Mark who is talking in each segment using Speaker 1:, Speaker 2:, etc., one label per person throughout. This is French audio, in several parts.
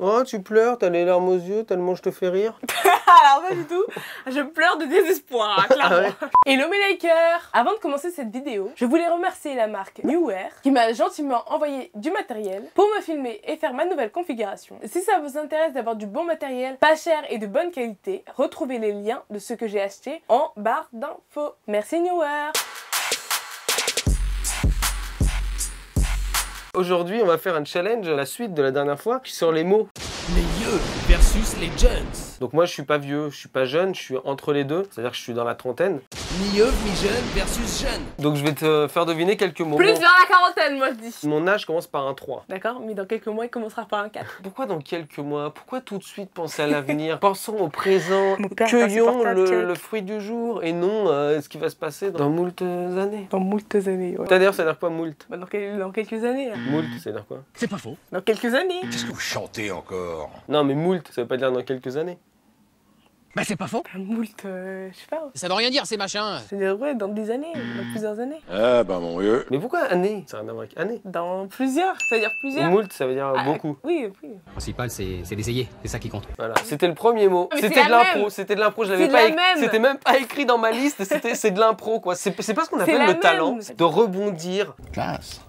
Speaker 1: Oh, tu pleures, t'as les larmes aux yeux, tellement je te fais rire.
Speaker 2: Alors pas du tout, je pleure de désespoir, clairement.
Speaker 1: Ah ouais.
Speaker 2: Hello mes likers. Avant de commencer cette vidéo, je voulais remercier la marque Newear qui m'a gentiment envoyé du matériel pour me filmer et faire ma nouvelle configuration. Si ça vous intéresse d'avoir du bon matériel, pas cher et de bonne qualité, retrouvez les liens de ce que j'ai acheté en barre d'infos. Merci Newear.
Speaker 1: Aujourd'hui, on va faire un challenge, la suite de la dernière fois, sur les mots.
Speaker 3: Les vieux versus les jeunes.
Speaker 1: Donc moi, je suis pas vieux, je suis pas jeune, je suis entre les deux. C'est-à-dire que je suis dans la trentaine.
Speaker 3: Mi-vieux, mi-jeune versus jeune.
Speaker 1: Donc je vais te faire deviner quelques mots.
Speaker 2: Plus vers la quarantaine, moi je dis.
Speaker 1: Mon âge commence par un 3.
Speaker 2: D'accord, mais dans quelques mois, il commencera par un 4.
Speaker 1: Pourquoi dans quelques mois? Pourquoi tout de suite penser à l'avenir? Pensons au présent,
Speaker 2: Mon père est
Speaker 1: cueillons
Speaker 2: insupportable,
Speaker 1: le fruit du jour et non ce qui va se passer dans moult années.
Speaker 2: Dans moultes années, ouais.
Speaker 1: D'ailleurs, ça veut dire quoi moult?
Speaker 2: Bah, dans quelques années, là.
Speaker 1: Moult, ça veut dire quoi?
Speaker 3: C'est pas faux.
Speaker 2: Dans quelques années.
Speaker 4: Qu'est-ce que vous chantez encore?
Speaker 1: Non, mais moult, ça veut pas dire dans quelques années.
Speaker 3: Bah c'est pas faux.
Speaker 2: Moult, je sais pas.
Speaker 3: Ça veut rien dire ces machins.
Speaker 2: C'est-à-dire, ouais, dans des années, dans plusieurs années.
Speaker 4: Ah bah mon vieux.
Speaker 1: Mais pourquoi année? Ça n'a rien à voir avec année.
Speaker 2: Dans plusieurs, c'est-à-dire plusieurs.
Speaker 1: Moult, ça veut dire
Speaker 2: Ah,
Speaker 1: beaucoup.
Speaker 2: Oui, oui.
Speaker 5: Le principal, c'est d'essayer, c'est ça qui compte.
Speaker 1: Voilà, c'était le premier mot.
Speaker 2: Mais c'est
Speaker 1: C'était de
Speaker 2: la
Speaker 1: l'impro,
Speaker 2: même.
Speaker 1: c'était de l'impro, je
Speaker 2: C'est
Speaker 1: l'avais
Speaker 2: de
Speaker 1: pas
Speaker 2: la
Speaker 1: écrit.
Speaker 2: même.
Speaker 1: C'était même pas écrit dans ma liste, c'est de l'impro quoi. C'est pas ce qu'on appelle
Speaker 2: la
Speaker 1: le
Speaker 2: même.
Speaker 1: talent, de rebondir.
Speaker 4: Classe.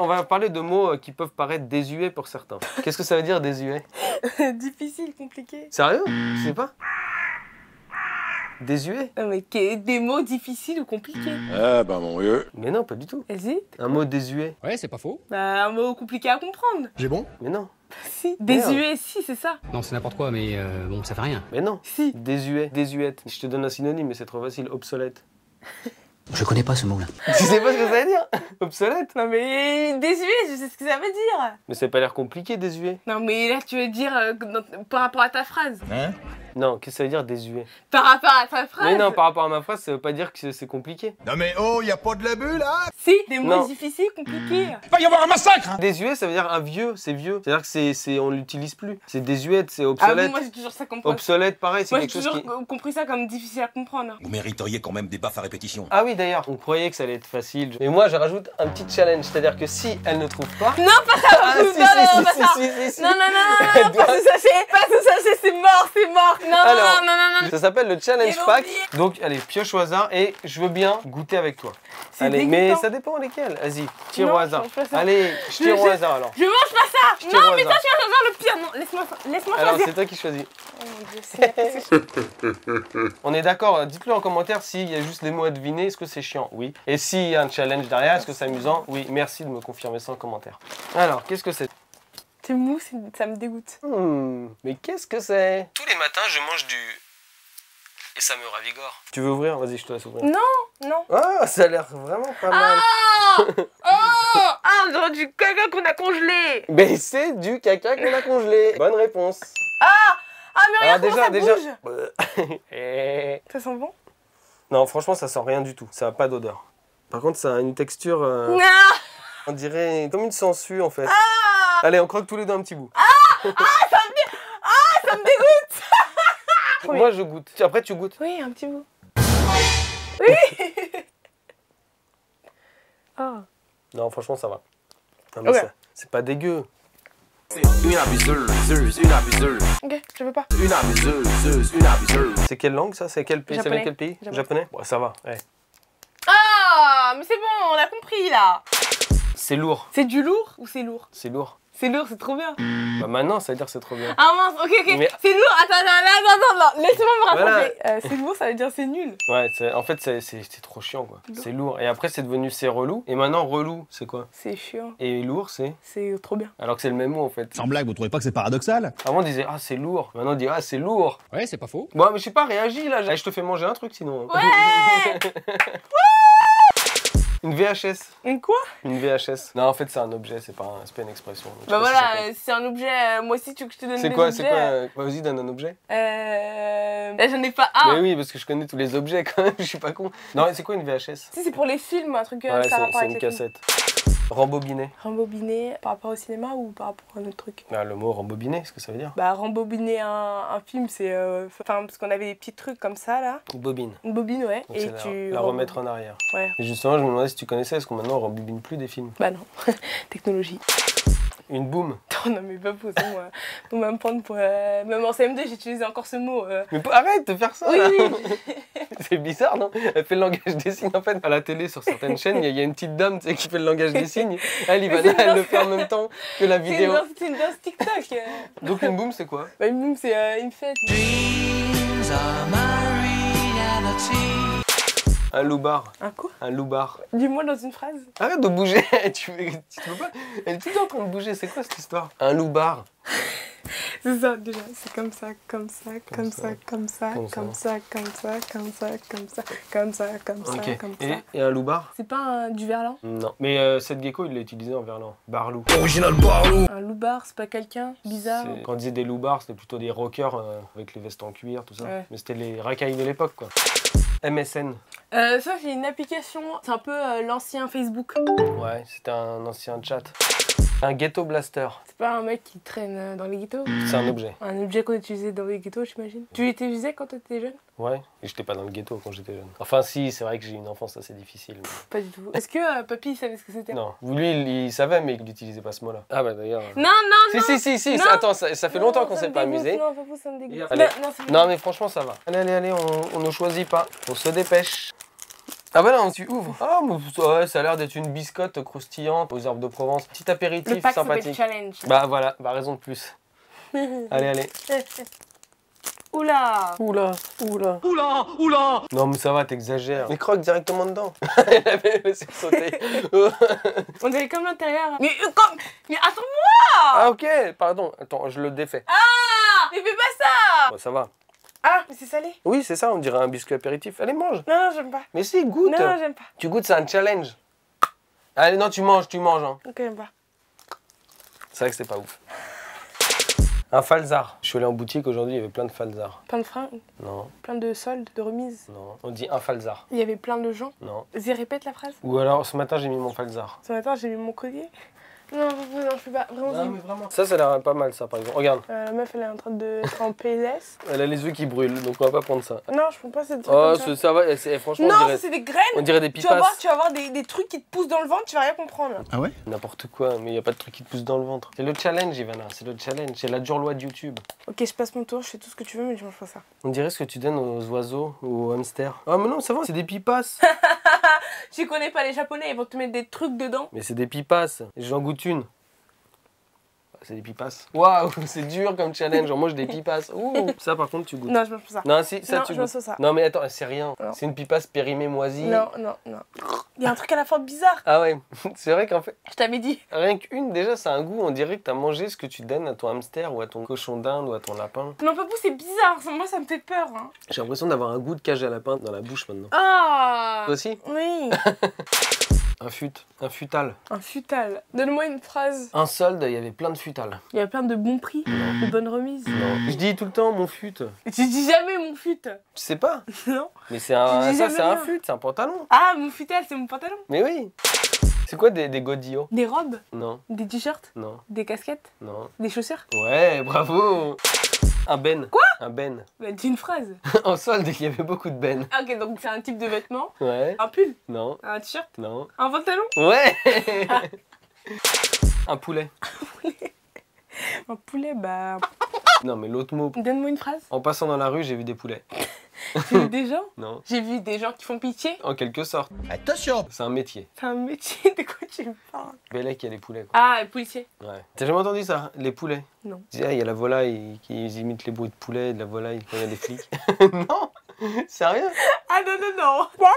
Speaker 1: On va parler de mots qui peuvent paraître désuets pour certains. Qu'est-ce que ça veut dire désuet?
Speaker 2: Difficile, compliqué.
Speaker 1: Sérieux? Tu sais pas? Désuet?
Speaker 2: Non, mais des mots difficiles ou compliqués.
Speaker 4: Ah bah mon vieux.
Speaker 1: Mais non, pas du tout.
Speaker 2: Vas-y.
Speaker 1: Un mot désuet?
Speaker 5: Ouais, c'est pas faux.
Speaker 2: Bah, un mot compliqué à comprendre.
Speaker 4: J'ai bon?
Speaker 1: Mais non,
Speaker 2: Si. Désuet, si, c'est ça.
Speaker 5: Non, c'est n'importe quoi, mais bon, ça fait rien.
Speaker 1: mais non.
Speaker 2: Si.
Speaker 1: Désuet, désuète. Je te donne un synonyme, mais c'est trop facile. Obsolète.
Speaker 5: Je connais pas ce mot-là.
Speaker 1: Tu sais pas ce que ça veut dire? Obsolète?
Speaker 2: Non, mais désuet, je sais ce que ça veut dire.
Speaker 1: Mais ça n'a pas l'air compliqué, désuet.
Speaker 2: Non, mais là, tu veux dire par rapport à ta phrase.
Speaker 4: Hein?
Speaker 1: Non, qu'est-ce que ça veut dire désuet?
Speaker 2: Par rapport à ta phrase.
Speaker 1: Mais non, par rapport à ma phrase, ça veut pas dire que c'est compliqué.
Speaker 4: Non mais oh, y a pas de l'abus là?
Speaker 2: Si, des mots
Speaker 1: Non.
Speaker 2: difficiles, compliqués.
Speaker 4: Il va y avoir un massacre!
Speaker 1: Désuet, ça veut dire un vieux, c'est vieux. C'est-à-dire que on l'utilise plus. C'est désuète, c'est
Speaker 2: Ah
Speaker 1: obsolète.
Speaker 2: bon, moi, j'ai toujours ça compris.
Speaker 1: Obsolète, pareil, c'est
Speaker 2: Moi, j'ai
Speaker 1: quelque chose
Speaker 2: toujours
Speaker 1: qui...
Speaker 2: compris ça comme difficile à comprendre.
Speaker 4: Vous mériteriez quand même des baffes à répétition.
Speaker 1: Ah oui, d'ailleurs, on croyait que ça allait être facile. Mais moi, je rajoute un petit challenge. C'est-à-dire que si elle ne trouve pas...
Speaker 2: Non, pas ça.
Speaker 1: Ah,
Speaker 2: non,
Speaker 1: si,
Speaker 2: non,
Speaker 1: si,
Speaker 2: non, pas
Speaker 1: si,
Speaker 2: ça.
Speaker 1: si, si.
Speaker 2: Non, non, non,
Speaker 1: Elle
Speaker 2: non,
Speaker 1: doit-
Speaker 2: pas ce sachet. Pas ce sachet, c'est mort, c'est mort. Non,
Speaker 1: Alors,
Speaker 2: non, non, non, non.
Speaker 1: Ça s'appelle le challenge
Speaker 2: Ils l'ont
Speaker 1: pack.
Speaker 2: oublié.
Speaker 1: Donc, allez, pioche au hasard et je veux bien goûter avec toi.
Speaker 2: C'est
Speaker 1: Allez, mais
Speaker 2: dégoûtant.
Speaker 1: ça dépend lesquels. Vas-y, tire
Speaker 2: Non,
Speaker 1: au
Speaker 2: je
Speaker 1: hasard.
Speaker 2: mange pas ça.
Speaker 1: Allez, je tire au hasard alors.
Speaker 2: Je mange pas ça.
Speaker 1: Je tire au
Speaker 2: Non, mais toi,
Speaker 1: hasard.
Speaker 2: tu vas faire le pire. Non, laisse-moi
Speaker 1: Alors,
Speaker 2: choisir.
Speaker 1: c'est toi qui choisis.
Speaker 2: Oh mon Dieu, c'est
Speaker 1: On est d'accord, dites-le en commentaire s'il y a juste des mots à deviner, est-ce que c'est chiant? Oui. Et s'il y a un challenge derrière, est-ce que c'est amusant? Oui. Merci de me confirmer ça en commentaire. Alors, qu'est-ce que c'est?
Speaker 2: C'est mou, ça me dégoûte.
Speaker 1: Mais qu'est-ce que c'est? Tous les matins, je mange du... Et ça me ravigore. Tu veux ouvrir? Vas-y, je te laisse ouvrir.
Speaker 2: Non, non.
Speaker 1: Ah, ça a l'air vraiment pas mal.
Speaker 2: Oh Ah, on dirait du caca qu'on a congelé.
Speaker 1: Mais c'est du caca qu'on a congelé. Bonne réponse.
Speaker 2: Ah, mais regarde comment ça bouge.
Speaker 1: Eh.
Speaker 2: Ça sent bon?
Speaker 1: Non, franchement, ça sent rien du tout. Ça a pas d'odeur. Par contre, ça a une texture...
Speaker 2: Non.
Speaker 1: On dirait comme une sangsue en fait. Allez, on croque tous les deux un petit bout.
Speaker 2: Ça me dégoûte.
Speaker 1: Moi, je goûte. Après, tu goûtes.
Speaker 2: Oui, un petit bout. Oui. Oh.
Speaker 1: Non, franchement, ça va. Non, mais
Speaker 2: Ok.
Speaker 1: c'est pas dégueu.
Speaker 6: Une abuseuse, une abuseuse,
Speaker 2: Ok, je veux pas.
Speaker 6: une abuseuse, une abuseuse.
Speaker 1: C'est quelle langue ça? C'est quel pays? Ça vient de quel pays?
Speaker 2: Japonais.
Speaker 1: Japonais? Ouais, ça va. Ouais.
Speaker 2: Ah, mais c'est bon, on a compris là.
Speaker 1: C'est lourd.
Speaker 2: C'est du lourd ou c'est lourd?
Speaker 1: C'est lourd.
Speaker 2: C'est lourd, c'est trop bien.
Speaker 1: Bah maintenant, ça veut dire que c'est trop bien.
Speaker 2: Ah mince, ok, ok.
Speaker 1: Mais-
Speaker 2: C'est lourd, attends, laisse-moi me
Speaker 1: Voilà.
Speaker 2: rattraper. C'est lourd, ça veut dire c'est nul.
Speaker 1: Ouais, en fait, c'est trop chiant quoi. C'est lourd. Et après, c'est devenu c'est relou. Et maintenant, relou, c'est quoi?
Speaker 2: C'est chiant,
Speaker 1: Et lourd, c'est...
Speaker 2: c'est trop bien.
Speaker 1: Alors que c'est le même mot en fait.
Speaker 4: Sans blague, vous trouvez pas que c'est paradoxal?
Speaker 1: Avant, on disait ah, c'est lourd. Maintenant, on dit ah, c'est lourd.
Speaker 5: Ouais, c'est pas faux.
Speaker 1: Bon, mais je sais pas, réagis là. Allez, je te fais manger un truc sinon.
Speaker 2: Ouais.
Speaker 1: Une VHS.
Speaker 2: Et quoi?
Speaker 1: Une VHS. Non, en fait, c'est un objet, c'est pas une expression. Je sais
Speaker 2: Bah
Speaker 1: pas si ça
Speaker 2: voilà,
Speaker 1: compte.
Speaker 2: c'est un objet. Moi aussi, tu veux que je te donne
Speaker 1: C'est
Speaker 2: des
Speaker 1: quoi,
Speaker 2: objets?
Speaker 1: Vas-y, donne un objet.
Speaker 2: Là, j'en ai pas un.
Speaker 1: Mais oui, parce que je connais tous les objets quand même, je suis pas con. Non, c'est quoi une VHS?
Speaker 2: Si, c'est pour les films, un truc
Speaker 1: Ouais,
Speaker 2: ça a rapport
Speaker 1: c'est
Speaker 2: avec
Speaker 1: une
Speaker 2: les films.
Speaker 1: cassette. Rembobiner.
Speaker 2: Rembobiner par rapport au cinéma ou par rapport à un autre truc?
Speaker 1: Bah, le mot rembobiner, ce que ça veut dire?
Speaker 2: Bah, rembobiner un film, c'est. Enfin, parce qu'on avait des petits trucs comme ça là.
Speaker 1: Une bobine.
Speaker 2: Une bobine, ouais.
Speaker 1: Donc
Speaker 2: Et
Speaker 1: c'est
Speaker 2: tu.
Speaker 1: la remettre en arrière.
Speaker 2: Ouais.
Speaker 1: Et justement, je me demandais si tu connaissais, est-ce qu'on maintenant on rembobine plus des films?
Speaker 2: Bah non. Technologie.
Speaker 1: Une boum.
Speaker 2: Oh non, mais pas pour ça, moi. On va me prendre pour. Même en CM2, j'utilisais encore ce mot.
Speaker 1: Mais arrête de faire ça.
Speaker 2: Oui,
Speaker 1: là.
Speaker 2: oui.
Speaker 1: C'est bizarre, non? Elle fait le langage des signes. En fait, à la télé, sur certaines chaînes, il y a une petite dame, tu sais, qui fait le langage des signes. Elle, Ivana, elle le fait en même temps que la vidéo.
Speaker 2: C'est une danse TikTok.
Speaker 1: Donc une boum, c'est quoi?
Speaker 2: Bah, une boum, c'est une fête.
Speaker 1: Un loubar.
Speaker 2: Un quoi?
Speaker 1: Un loubar.
Speaker 2: Dis-moi dans une phrase.
Speaker 1: Arrête de bouger. Tu peux pas. Elle est tout le temps en train de bouger. C'est quoi cette histoire? Un loubar.
Speaker 2: C'est ça, déjà. C'est comme ça, comme ça, comme
Speaker 1: ça,
Speaker 2: ça, comme ça,
Speaker 1: comme
Speaker 2: comme
Speaker 1: ça.
Speaker 2: ça, comme ça, comme ça, comme ça, comme ça, comme ça,
Speaker 1: Ok.
Speaker 2: comme ça.
Speaker 1: Et un loubar?
Speaker 2: C'est pas du verlan?
Speaker 1: Non. Mais cette gecko, il l'a utilisé en verlan. Barlou.
Speaker 4: Original Barlou.
Speaker 2: Un loupard, c'est pas quelqu'un bizarre?
Speaker 1: Quand on disait des loubards, c'était plutôt des rockers avec les vestes en cuir, tout ça.
Speaker 2: Ouais.
Speaker 1: Mais c'était les racailles de l'époque, quoi. MSN.
Speaker 2: Ça, c'est une application. C'est un peu l'ancien Facebook.
Speaker 1: Ouais, c'était un ancien chat. Un ghetto blaster.
Speaker 2: C'est pas un mec qui traîne dans les ghettos?
Speaker 1: C'est un objet.
Speaker 2: Un objet qu'on utilisait dans les ghettos, j'imagine. Tu l'utilisais quand t'étais jeune?
Speaker 1: Ouais. Et j'étais pas dans le ghetto quand j'étais jeune. Enfin, si, c'est vrai que j'ai eu une enfance assez difficile. Mais...
Speaker 2: Pas du tout. Est-ce que papy savait ce que c'était?
Speaker 1: Non. Lui, il savait, mais il n'utilisait pas ce mot-là. Ah bah d'ailleurs.
Speaker 2: Non, non, non!
Speaker 1: Si.
Speaker 2: Non.
Speaker 1: Attends, ça fait longtemps qu'on
Speaker 2: ça
Speaker 1: s'est
Speaker 2: me
Speaker 1: pas
Speaker 2: dégoûte.
Speaker 1: amusé.
Speaker 2: Non, pas ça me dégoûte.
Speaker 1: Allez.
Speaker 2: Non, c'est
Speaker 1: Non, mais franchement, ça va. Allez, on ne choisit pas. On se dépêche. Ah bah non, tu ouvres. Ah, mais ouais, ça a l'air d'être une biscotte croustillante aux herbes de Provence. Petit apéritif
Speaker 2: le pack s'appelle
Speaker 1: sympathique.
Speaker 2: Challenge.
Speaker 1: Bah voilà, bah raison de plus. Allez.
Speaker 2: Oula!
Speaker 1: Oula. Non mais ça va, t'exagères. Mais croque directement dedans. Elle avait laissé sauter.
Speaker 2: On dirait comme l'intérieur. Mais attends-moi!
Speaker 1: Ah ok, pardon. Attends, je le défais.
Speaker 2: Ah! Mais fais pas ça!
Speaker 1: Bah, ça va.
Speaker 2: Ah, mais c'est salé.
Speaker 1: Oui, c'est ça, on dirait un biscuit apéritif. Allez, mange.
Speaker 2: Non, non, j'aime pas.
Speaker 1: Mais si, goûte.
Speaker 2: Non, j'aime pas.
Speaker 1: Tu goûtes, c'est un challenge. Allez, non, tu manges. Hein.
Speaker 2: Ok, j'aime pas.
Speaker 1: C'est vrai que c'est pas ouf. Un falzar. Je suis allé en boutique aujourd'hui, il y avait plein de falzar.
Speaker 2: Plein de fringues,
Speaker 1: Non,
Speaker 2: plein de soldes, de remises.
Speaker 1: non. On dit un falzar.
Speaker 2: Il y avait plein de gens.
Speaker 1: Non.
Speaker 2: Vas-y, répète la phrase.
Speaker 1: Ou alors, ce matin, j'ai mis mon falzar.
Speaker 2: Ce matin, j'ai mis mon collier. Non, je peux pas. Vraiment,
Speaker 1: Non, mais vraiment. Ça a l'air pas mal, ça, par exemple. Regarde,
Speaker 2: la meuf, elle est en train de être en PLS.
Speaker 1: elle a les yeux qui brûlent, donc on va pas prendre ça.
Speaker 2: Non, je prends pas cette truc
Speaker 1: Oh,
Speaker 2: comme ça.
Speaker 1: ça va, franchement,
Speaker 2: Non,
Speaker 1: on
Speaker 2: ça,
Speaker 1: dirait,
Speaker 2: c'est des graines.
Speaker 1: on dirait des
Speaker 2: Tu vas
Speaker 1: pipas.
Speaker 2: voir des trucs qui te poussent dans le ventre, tu vas rien comprendre.
Speaker 4: Ah ouais?
Speaker 1: N'importe quoi, mais il n'y a pas de truc qui te pousse dans le ventre. C'est le challenge, Ivana, c'est le challenge. C'est la dure loi de YouTube.
Speaker 2: Ok, je passe mon tour, je fais tout ce que tu veux, mais je mange pas ça.
Speaker 1: On dirait ce que tu donnes aux oiseaux ou aux hamsters. Ah, mais non, ça va, c'est des pipas.
Speaker 2: Tu connais pas les japonais, ils vont te mettre des trucs dedans.
Speaker 1: Mais c'est des pipas. J'en goûte une. C'est des pipas. Waouh, c'est dur comme challenge. On mange des pipas. Ouh. Ça, par contre, tu goûtes.
Speaker 2: Non, je mange pas ça.
Speaker 1: Non, si, ça,
Speaker 2: Non,
Speaker 1: tu
Speaker 2: je
Speaker 1: goûtes.
Speaker 2: mange ça.
Speaker 1: Non, mais attends, c'est rien.
Speaker 2: Non.
Speaker 1: C'est une pipasse périmée moisie.
Speaker 2: Non. Il y a un truc à la fois bizarre.
Speaker 1: Ah ouais, c'est vrai qu'en fait,
Speaker 2: Je t'avais dit.
Speaker 1: rien qu'une, déjà, ça a un goût. On dirait que t'as mangé ce que tu donnes à ton hamster ou à ton cochon d'Inde ou à ton lapin.
Speaker 2: Non, Papou, c'est bizarre. Moi, ça me fait peur. Hein.
Speaker 1: J'ai l'impression d'avoir un goût de cage à lapin dans la bouche maintenant.
Speaker 2: Ah.
Speaker 1: Toi aussi?
Speaker 2: Oui.
Speaker 1: Un futal.
Speaker 2: Un futal. Donne-moi une phrase.
Speaker 1: Un solde, il y avait plein de futales.
Speaker 2: Il y a plein de bons prix, de bonnes remises.
Speaker 1: Non. Je dis tout le temps mon fut.
Speaker 2: Mais tu dis jamais mon fut.
Speaker 1: Tu sais pas?
Speaker 2: Non.
Speaker 1: Mais c'est un,
Speaker 2: Tu dis
Speaker 1: ça
Speaker 2: jamais
Speaker 1: c'est un
Speaker 2: rien.
Speaker 1: fut, c'est un pantalon.
Speaker 2: Ah, mon futal, c'est mon pantalon.
Speaker 1: Mais oui. C'est quoi des godillots?
Speaker 2: Des robes,
Speaker 1: Non,
Speaker 2: des t-shirts,
Speaker 1: non,
Speaker 2: des casquettes,
Speaker 1: non.
Speaker 2: des chaussures.
Speaker 1: Ouais, bravo. Un ben.
Speaker 2: Quoi?
Speaker 1: Un ben.
Speaker 2: Bah, dis une phrase.
Speaker 1: En solde, il y avait beaucoup de ben.
Speaker 2: Ah, ok, donc c'est un type de vêtement.
Speaker 1: Ouais.
Speaker 2: Un pull,
Speaker 1: Non,
Speaker 2: un t-shirt,
Speaker 1: non.
Speaker 2: un pantalon.
Speaker 1: Ouais. Un poulet.
Speaker 2: Un poulet, bah.
Speaker 1: Non, mais l'autre mot.
Speaker 2: Donne-moi une phrase.
Speaker 1: En passant dans la rue, j'ai vu des poulets.
Speaker 2: J'ai vu des gens.
Speaker 1: Non.
Speaker 2: J'ai vu des gens qui font pitié.
Speaker 1: En quelque sorte.
Speaker 4: Attention!
Speaker 1: C'est un métier.
Speaker 2: C'est un métier, de quoi tu me parles?
Speaker 1: Bellec, il y a les poulets. Quoi.
Speaker 2: Ah, policier.
Speaker 1: Ouais. T'as jamais entendu ça? Les poulets?
Speaker 2: Non.
Speaker 1: Tu dis, ah, il y a la volaille qui imitent les bruits de poulet, de la volaille quand il y a des flics. Non. Sérieux?
Speaker 2: Ah non, non, non.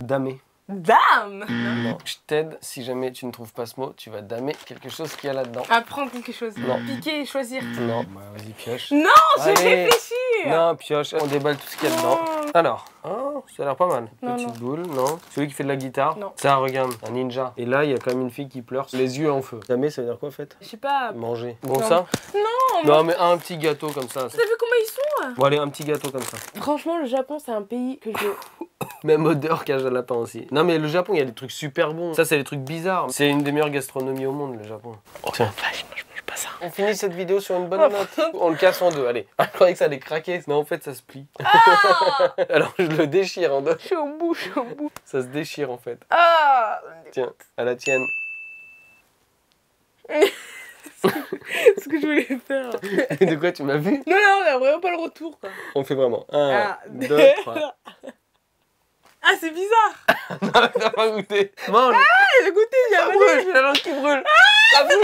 Speaker 1: Damer.
Speaker 2: Dame.
Speaker 1: Non. Je t'aide, si jamais tu ne trouves pas ce mot, tu vas damer quelque chose qu'il y a là-dedans.
Speaker 2: Apprendre quelque chose.
Speaker 1: Non.
Speaker 2: Piquer et choisir.
Speaker 1: Non. Bah vas-y, pioche.
Speaker 2: Non, j'ai
Speaker 1: Allez.
Speaker 2: réfléchi.
Speaker 1: Non, pioche, on déballe tout ce qu'il y a dedans.
Speaker 2: Non.
Speaker 1: Alors, oh, ça a l'air pas mal.
Speaker 2: Non,
Speaker 1: Petite
Speaker 2: non.
Speaker 1: boule, non. Celui qui fait de la guitare.
Speaker 2: Non.
Speaker 1: Ça, regarde, un ninja. Et là, il y a quand même une fille qui pleure, les yeux en feu. Damer, ça veut dire quoi, en fait?
Speaker 2: Je sais pas.
Speaker 1: Manger. Bon,
Speaker 2: Non.
Speaker 1: ça?
Speaker 2: Non,
Speaker 1: Non, mais un petit gâteau comme ça.
Speaker 2: T'as vu comment ils sont?
Speaker 1: Bon, allez, un petit gâteau comme ça.
Speaker 2: Franchement, le Japon, c'est un pays que je...
Speaker 1: Même odeur cage à lapin aussi. Non, mais le Japon, il y a des trucs super bons. Ça, c'est des trucs bizarres. C'est une des meilleures gastronomies au monde, le Japon. Tiens.
Speaker 2: je mange pas ça.
Speaker 1: On finit cette vidéo sur une bonne note. On le casse en deux, allez. Je croyais que ça allait craquer. Non, en fait, ça se plie. Alors, je le déchire en deux.
Speaker 2: Je suis au bout, je suis au bout.
Speaker 1: Ça se déchire, en fait.
Speaker 2: Ah.
Speaker 1: Tiens, à la tienne.
Speaker 2: Ce que je voulais faire.
Speaker 1: De quoi tu m'as vu?
Speaker 2: Non, on a vraiment pas le retour, quoi.
Speaker 1: On fait vraiment 1,
Speaker 2: Ah,
Speaker 1: 2, 3.
Speaker 2: Ah, c'est bizarre.
Speaker 1: Non, t'as pas goûté. Mange.
Speaker 2: Ah, j'ai goûté, j'ai
Speaker 1: Ça
Speaker 2: avalé.
Speaker 1: brûle, j'ai la langue qui brûle. Ça brûle.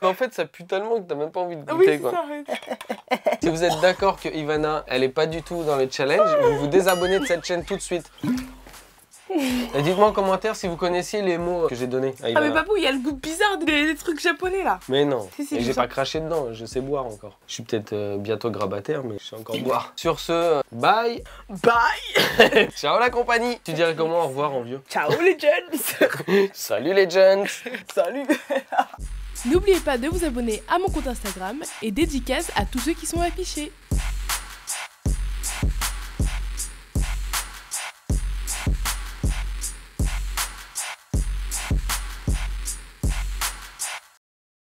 Speaker 1: Mais en fait, ça pue tellement que t'as même pas envie de
Speaker 2: Oui,
Speaker 1: goûter,
Speaker 2: c'est
Speaker 1: quoi.
Speaker 2: ça, arrête.
Speaker 1: Si vous êtes d'accord que Ivana, elle est pas du tout dans le challenge, vous vous désabonnez de cette chaîne tout de suite. Et dites-moi en commentaire si vous connaissiez les mots que j'ai donnés à
Speaker 2: Ah,
Speaker 1: Ivana.
Speaker 2: mais papou, il y a le goût bizarre des trucs japonais, là.
Speaker 1: Mais non,
Speaker 2: Si,
Speaker 1: et
Speaker 2: je
Speaker 1: j'ai
Speaker 2: sens.
Speaker 1: pas craché dedans, je sais boire encore. Je suis peut-être bientôt grabataire, mais je sais encore boire. Sur ce, bye.
Speaker 2: Bye.
Speaker 1: Ciao la compagnie. Tu dirais comment au revoir en vieux?
Speaker 2: Ciao, les jeunes.
Speaker 1: Salut les jeunes.
Speaker 2: Salut.
Speaker 7: N'oubliez pas de vous abonner à mon compte Instagram et dédicace à tous ceux qui sont affichés.